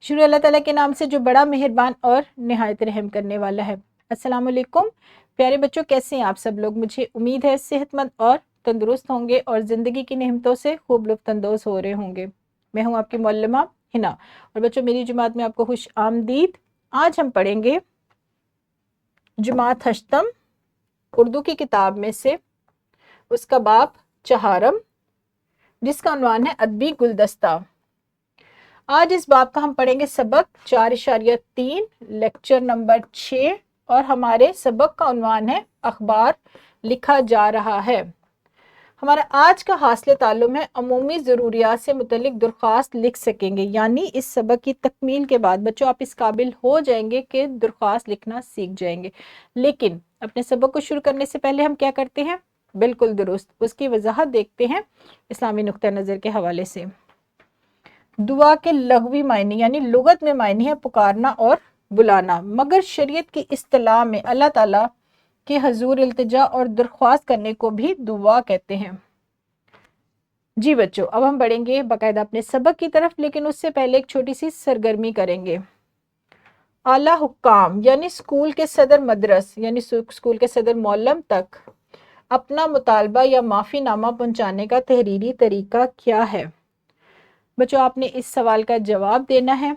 شروع اللہ تعالیٰ کے نام سے جو بڑا مہربان اور نہایت رحم کرنے والا ہے۔ السلام علیکم پیارے بچوں، کیسے ہیں آپ سب لوگ؟ مجھے امید ہے صحت مند اور تندرست ہوں گے اور زندگی کی نعمتوں سے خوب لطف اندوز ہو رہے ہوں گے۔ میں ہوں آپ کی معلمہ ہنا، اور بچوں میری جماعت میں آپ کو خوش آمدید۔ آج ہم پڑھیں گے جماعت ہشتم اردو کی کتاب میں سے اس کا باب چہارم، جس کا عنوان ہے ادبی گلدستہ۔ آج اس باب کا ہم پڑھیں گے سبق 4.3 لیکچر نمبر 6، اور ہمارے سبق کا عنوان ہے اخبار لکھا جا رہا ہے۔ ہمارا آج کا حاصل تعلم ہے عمومی ضروریات سے متعلق درخواست لکھ سکیں گے، یعنی اس سبق کی تکمیل کے بعد بچوں آپ اس قابل ہو جائیں گے کہ درخواست لکھنا سیکھ جائیں گے۔ لیکن اپنے سبق کو شروع کرنے سے پہلے ہم کیا کرتے ہیں؟ بالکل درست، اس کی وضاحت دیکھتے ہیں اسلامی نقطہ نظر کے حوالے سے۔ دعا کے لغوی معنی یعنی لغت میں معنی ہے پکارنا اور بلانا، مگر شریعت کی اصطلاح میں اللہ تعالیٰ کے حضور التجا اور درخواست کرنے کو بھی دعا کہتے ہیں۔ جی بچوں، اب ہم بڑھیں گے باقاعدہ اپنے سبق کی طرف، لیکن اس سے پہلے ایک چھوٹی سی سرگرمی کریں گے۔ اعلیٰ حکام یعنی اسکول کے صدر مدرس یعنی اسکول کے صدر معلم تک اپنا مطالبہ یا معافی نامہ پہنچانے کا تحریری طریقہ کیا ہے؟ بچوں آپ نے اس سوال کا جواب دینا ہے،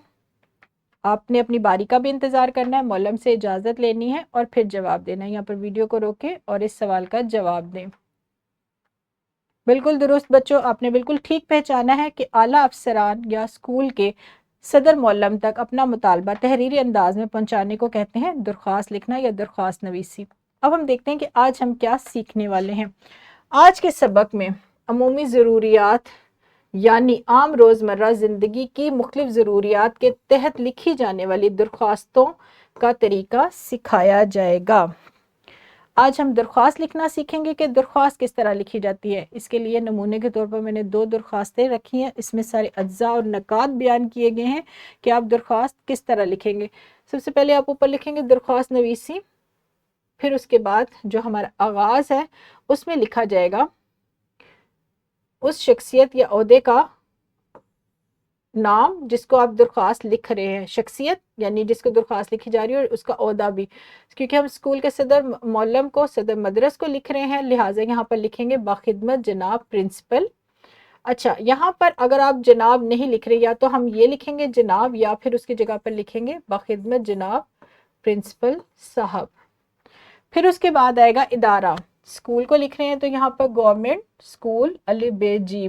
آپ نے اپنی باری کا بھی انتظار کرنا ہے، معلم سے اجازت لینی ہے اور پھر جواب دینا ہے۔ یہاں پر ویڈیو کو روکیں اور اس سوال کا جواب دیں۔ بالکل درست بچوں، آپ نے بالکل ٹھیک پہچانا ہے کہ اعلیٰ افسران یا اسکول کے صدر معلم تک اپنا مطالبہ تحریری انداز میں پہنچانے کو کہتے ہیں درخواست لکھنا یا درخواست نویسی۔ اب ہم دیکھتے ہیں کہ آج ہم کیا سیکھنے والے ہیں۔ آج کے سبق میں عمومی ضروریات یعنی عام روزمرہ زندگی کی مختلف ضروریات کے تحت لکھی جانے والی درخواستوں کا طریقہ سکھایا جائے گا۔ آج ہم درخواست لکھنا سیکھیں گے کہ درخواست کس طرح لکھی جاتی ہے۔ اس کے لیے نمونے کے طور پر میں نے 2 درخواستیں رکھی ہیں، اس میں سارے اجزاء اور نکات بیان کیے گئے ہیں کہ آپ درخواست کس طرح لکھیں گے۔ سب سے پہلے آپ اوپر لکھیں گے درخواست نویسی، پھر اس کے بعد جو ہمارا آغاز ہے اس میں لکھا جائے گا اس شخصیت یا عہدے کا نام جس کو آپ درخواست لکھ رہے ہیں، شخصیت یعنی جس کو درخواست لکھی جا رہی ہے، اور اس کا عہدہ بھی، کیونکہ ہم اسکول کے صدر معلم کو صدر مدرس کو لکھ رہے ہیں، لہٰذا یہاں پر لکھیں گے باخدمت جناب پرنسپل۔ اچھا، یہاں پر اگر آپ جناب نہیں لکھ رہے، یا تو ہم یہ لکھیں گے جناب، یا پھر اس کی جگہ پر لکھیں گے باخدمت جناب پرنسپل صاحب۔ پھر اس کے بعد آئے گا ادارہ، اسکول کو لکھ رہے ہیں تو یہاں پر گورنمنٹ اسکول الف ب ج،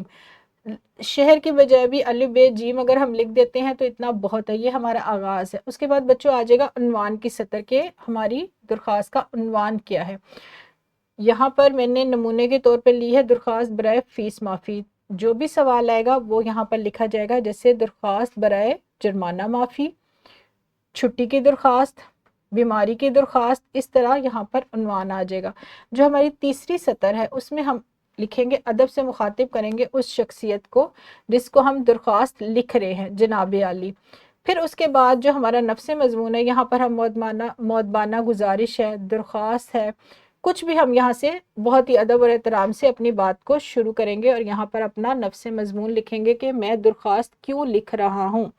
شہر کی بجائے بھی الف ب ج اگر ہم لکھ دیتے ہیں تو اتنا بہت ہے، یہ ہمارا آغاز ہے۔ اس کے بعد بچوں آ جائے گا عنوان کی سطر کے ہماری درخواست کا عنوان کیا ہے۔ یہاں پر میں نے نمونے کے طور پر لی ہے درخواست برائے فیس معافی۔ جو بھی سوال آئے گا وہ یہاں پر لکھا جائے گا، جیسے درخواست برائے جرمانہ معافی، چھٹی کی درخواست، بیماری کی درخواست، اس طرح یہاں پر عنوان آ جائے گا۔ جو ہماری تیسری سطر ہے اس میں ہم لکھیں گے ادب سے مخاطب کریں گے اس شخصیت کو جس کو ہم درخواست لکھ رہے ہیں، جناب عالی۔ پھر اس کے بعد جو ہمارا نفس مضمون ہے، یہاں پر ہم مؤدبانہ گزارش ہے، درخواست ہے، کچھ بھی ہم یہاں سے بہت ہی ادب اور احترام سے اپنی بات کو شروع کریں گے، اور یہاں پر اپنا نفس مضمون لکھیں گے کہ میں درخواست کیوں لکھ رہا ہوں۔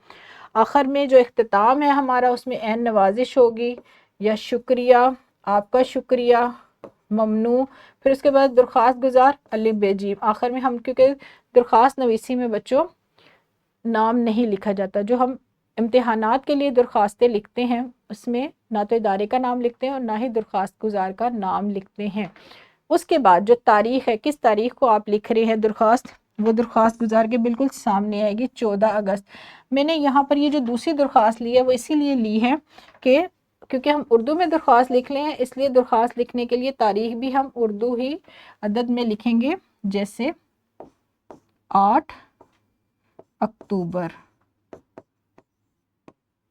آخر میں جو اختتام ہے ہمارا اس میں عین نوازش ہوگی یا شکریہ، آپ کا شکریہ، ممنوع، پھر اس کے بعد درخواست گزار الف ب ج۔ آخر میں ہم کیونکہ درخواست نویسی میں بچوں نام نہیں لکھا جاتا، جو ہم امتحانات کے لیے درخواستیں لکھتے ہیں اس میں نہ تو ادارے کا نام لکھتے ہیں اور نہ ہی درخواست گزار کا نام لکھتے ہیں۔ اس کے بعد جو تاریخ ہے، کس تاریخ کو آپ لکھ رہے ہیں درخواست، وہ درخواست گزار کے بالکل سامنے آئے گی 14 اگست۔ میں نے یہاں پر یہ جو دوسری درخواست لی ہے وہ اسی لیے لی ہے کہ کیونکہ ہم اردو میں درخواست لکھ لیں، اس لیے درخواست لکھنے کے لیے تاریخ بھی ہم اردو ہی عدد میں لکھیں گے، جیسے 8 اکتوبر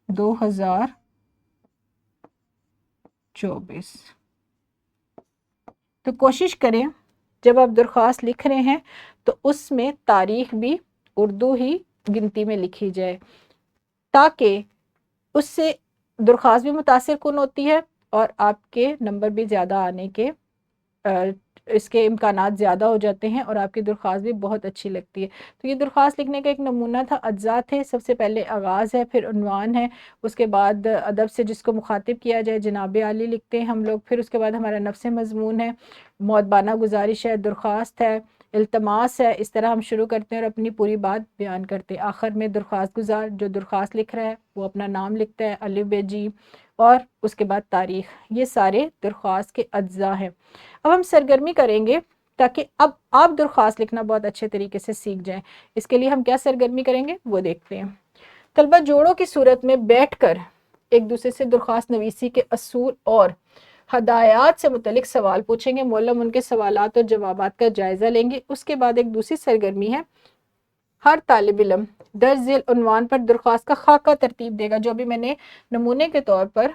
2024۔ تو کوشش کریں جب آپ درخواست لکھ رہے ہیں تو اس میں تاریخ بھی اردو ہی گنتی میں لکھی جائے، تاکہ اس سے درخواست بھی متاثر کن ہوتی ہے اور آپ کے نمبر بھی زیادہ آنے کے اس کے امکانات زیادہ ہو جاتے ہیں اور آپ کی درخواست بھی بہت اچھی لگتی ہے۔ تو یہ درخواست لکھنے کا ایک نمونہ تھا، اجزاء تھے، سب سے پہلے آغاز ہے، پھر عنوان ہے، اس کے بعد ادب سے جس کو مخاطب کیا جائے جناب عالی لکھتے ہیں ہم لوگ، پھر اس کے بعد ہمارا نفس مضمون ہے، مؤدبانہ گزارش ہے، درخواست ہے، التماس ہے، اس طرح ہم شروع کرتے ہیں اور اپنی پوری بات بیان کرتے ہیں۔ آخر میں درخواست گزار جو درخواست لکھ رہا ہے وہ اپنا نام لکھتا ہے، الف ب ج، اور اس کے بعد تاریخ۔ یہ سارے درخواست کے اجزاء ہیں۔ اب ہم سرگرمی کریں گے تاکہ اب آپ درخواست لکھنا بہت اچھے طریقے سے سیکھ جائیں۔ اس کے لیے ہم کیا سرگرمی کریں گے وہ دیکھتے ہیں۔ طلبہ جوڑوں کی صورت میں بیٹھ کر ایک دوسرے سے درخواست نویسی کے اصول اور ہدایات سے متعلق سوال پوچھیں گے، معلم ان کے سوالات اور جوابات کا جائزہ لیں گے۔ اس کے بعد ایک دوسری سرگرمی ہے، ہر طالب علم درج ذیل عنوان پر درخواست کا خاکہ ترتیب دے گا۔ جو بھی میں نے نمونے کے طور پر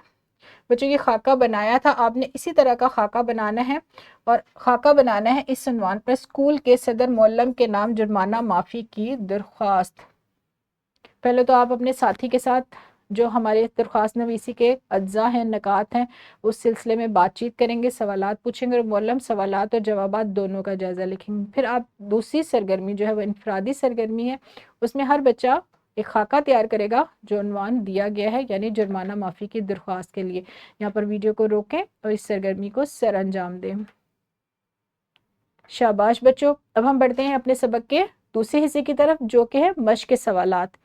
بچوں یہ خاکہ بنایا تھا، آپ نے اسی طرح کا خاکہ بنانا ہے، اور خاکہ بنانا ہے اس عنوان پر، اسکول کے صدر معلم کے نام جرمانہ معافی کی درخواست۔ پہلے تو آپ اپنے ساتھی کے ساتھ جو ہمارے درخواست نویسی کے اجزاء ہیں، نکات ہیں، اس سلسلے میں بات چیت کریں گے، سوالات پوچھیں گے، اور معلم سوالات اور جوابات دونوں کا جائزہ لکھیں گے۔ پھر آپ دوسری سرگرمی جو ہے وہ انفرادی سرگرمی ہے، اس میں ہر بچہ ایک خاکہ تیار کرے گا جو عنوان دیا گیا ہے، یعنی جرمانہ معافی کی درخواست کے لیے۔ یہاں پر ویڈیو کو روکیں اور اس سرگرمی کو سر انجام دیں۔ شاباش بچوں، اب ہم بڑھتے ہیں اپنے سبق کے دوسرے حصے کی طرف جو کہ ہے مشق کے سوالات۔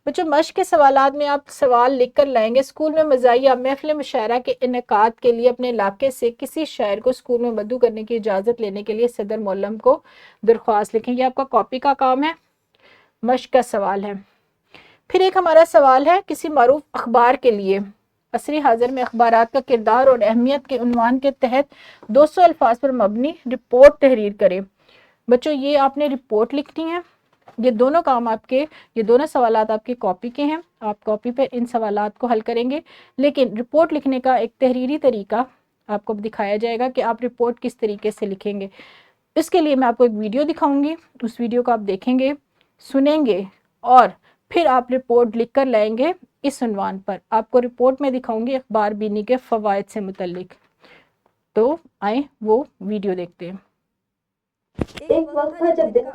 بچوں مشق کے سوالات میں آپ سوال لکھ کر لائیں گے۔ اسکول میں مزاحیہ محفل مشاعرہ کے انعقاد کے لیے اپنے علاقے سے کسی شاعر کو اسکول میں مدعو کرنے کی اجازت لینے کے لیے صدر معلم کو درخواست لکھیں۔ یہ آپ کا کاپی کا کام ہے، مشق کا سوال ہے۔ پھر ایک ہمارا سوال ہے، کسی معروف اخبار کے لیے عصری حاضر میں اخبارات کا کردار اور اہمیت کے عنوان کے تحت 200 الفاظ پر مبنی رپورٹ تحریر کریں۔ بچوں یہ آپ نے رپورٹ لکھنی ہے۔ یہ دونوں کام آپ کے، یہ دونوں سوالات آپ کے کاپی کے ہیں، آپ کاپی پہ ان سوالات کو حل کریں گے، لیکن رپورٹ لکھنے کا ایک تحریری طریقہ آپ کو دکھایا جائے گا کہ آپ رپورٹ کس طریقے سے لکھیں گے۔ اس کے لیے میں آپ کو ایک ویڈیو دکھاؤں گی، اس ویڈیو کو آپ دیکھیں گے، سنیں گے، اور پھر آپ رپورٹ لکھ کر لائیں گے اس عنوان پر۔ آپ کو رپورٹ میں دکھاؤں گی اخبار بینی کے فوائد سے متعلق۔ تو آئیں وہ ویڈیو دیکھتے ہیں۔ ایک وقت تھا جب دن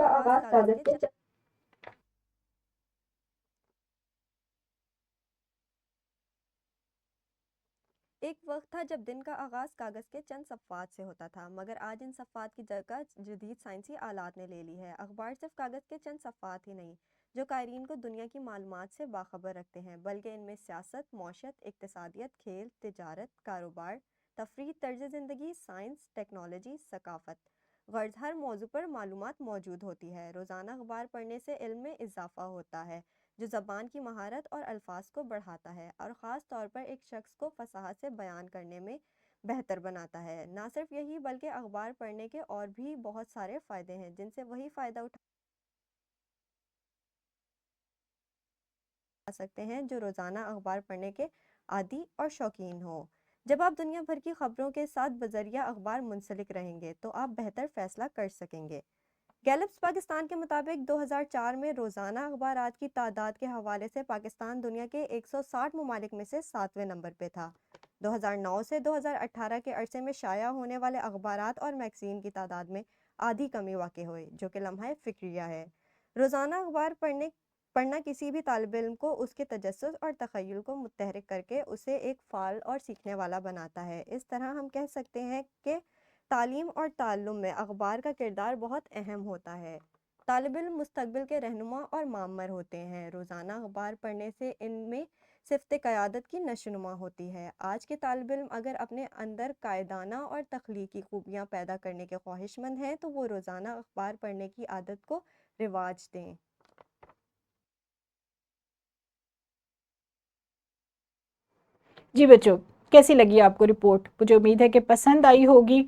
کا آغاز کاغذ کے چند صفحات سے ہوتا تھا، مگر آج ان صفحات کی جگہ جدید سائنسی آلات نے لے لی ہے۔ اخبار صرف کاغذ کے چند صفحات ہی نہیں جو قارئین کو دنیا کی معلومات سے باخبر رکھتے ہیں، بلکہ ان میں سیاست، معیشت، اقتصادیات، کھیل، تجارت، کاروبار، تفریح، طرز زندگی، سائنس، ٹیکنالوجی، ثقافت، غرض ہر موضوع پر معلومات موجود ہوتی ہے۔ روزانہ اخبار پڑھنے سے علم میں اضافہ ہوتا ہے، جو زبان کی مہارت اور الفاظ کو بڑھاتا ہے، اور خاص طور پر ایک شخص کو فصاحت سے بیان کرنے میں بہتر بناتا ہے۔ نہ صرف یہی بلکہ اخبار پڑھنے کے اور بھی بہت سارے فائدے ہیں جن سے وہی فائدہ اٹھا سکتے ہیں جو روزانہ اخبار پڑھنے کے عادی اور شوقین ہوں۔ جب آپ دنیا بھر کی خبروں کے ساتھ بذریعہ اخبار منسلک رہیں گے تو آپ بہتر فیصلہ کر سکیں گے۔ گیلپس پاکستان کے مطابق 2004 میں روزانہ اخبارات کی تعداد کے حوالے سے پاکستان دنیا کے 160 ممالک میں سے 7ویں نمبر پہ تھا۔ 2009 سے 2018 کے عرصے میں شائع ہونے والے اخبارات اور میگزین کی تعداد میں آدھی کمی واقع ہوئی، جو کہ لمحہ فکریہ ہے۔ روزانہ اخبار پڑھنا کسی بھی طالب علم کو اس کے تجسس اور تخیل کو متحرک کر کے اسے ایک فعال اور سیکھنے والا بناتا ہے۔ اس طرح ہم کہہ سکتے ہیں کہ تعلیم اور تعلم میں اخبار کا کردار بہت اہم ہوتا ہے۔ طالب علم مستقبل کے رہنما اور معمر ہوتے ہیں۔ روزانہ اخبار پڑھنے سے ان میں صفت قیادت کی نشوونما ہوتی ہے۔ آج کے طالب علم اگر اپنے اندر قائدانہ اور تخلیقی خوبیاں پیدا کرنے کے خواہش مند ہیں تو وہ روزانہ اخبار پڑھنے کی عادت کو رواج دیں۔ جی بچوں، کیسی لگی آپ کو رپورٹ؟ مجھے امید ہے کہ پسند آئی ہوگی۔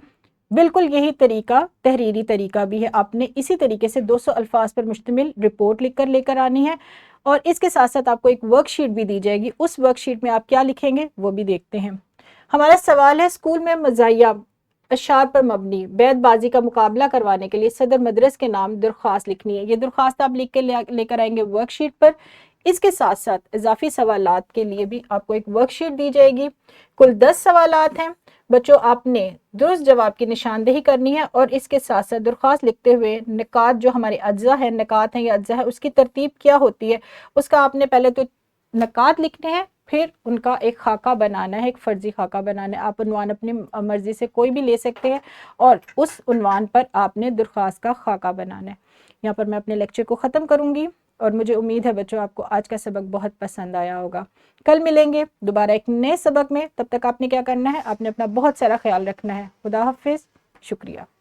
بالکل یہی طریقہ تحریری طریقہ بھی ہے، آپ نے اسی طریقے سے 200 الفاظ پر مشتمل رپورٹ لے کر آنی ہے، اور اس کے ساتھ ساتھ آپ کو ایک ورک شیٹ بھی دی جائے گی۔ اس ورک شیٹ میں آپ کیا لکھیں گے وہ بھی دیکھتے ہیں۔ ہمارا سوال ہے، اسکول میں مزاحیہ اشعار پر مبنی بیت بازی کا مقابلہ کروانے کے لیے صدر مدرس کے نام درخواست لکھنی ہے۔ یہ درخواست آپ لکھ کے لے کر آئیں گے ورک شیٹ پر۔ اس کے ساتھ ساتھ اضافی سوالات کے لیے بھی آپ کو ایک ورک شیٹ دی جائے گی. کل 10 سوالات ہیں. بچوں آپ نے درست جواب کی نشاندہی کرنی ہے اور اس کے ساتھ ساتھ درخواست لکھتے ہوئے نکات جو ہمارے اجزاء ہیں، نکات ہیں یا اجزاء ہے، اس کی ترتیب کیا ہوتی ہے اس کا آپ نے پہلے تو نکات لکھنے ہیں، پھر ان کا ایک خاکہ بنانا ہے، ایک فرضی خاکہ بنانا ہے. آپ عنوان اپنی مرضی سے کوئی بھی لے سکتے ہیں اور اس عنوان پر آپ نے درخواست کا خاکہ بنانا ہے. یہاں پر میں اپنے لیکچر کو ختم کروں گی اور مجھے امید ہے بچوں آپ کو آج کا سبق بہت پسند آیا ہوگا. کل ملیں گے دوبارہ ایک نئے سبق میں. تب تک آپ نے کیا کرنا ہے، آپ نے اپنا بہت سارا خیال رکھنا ہے. خدا حافظ. شکریہ.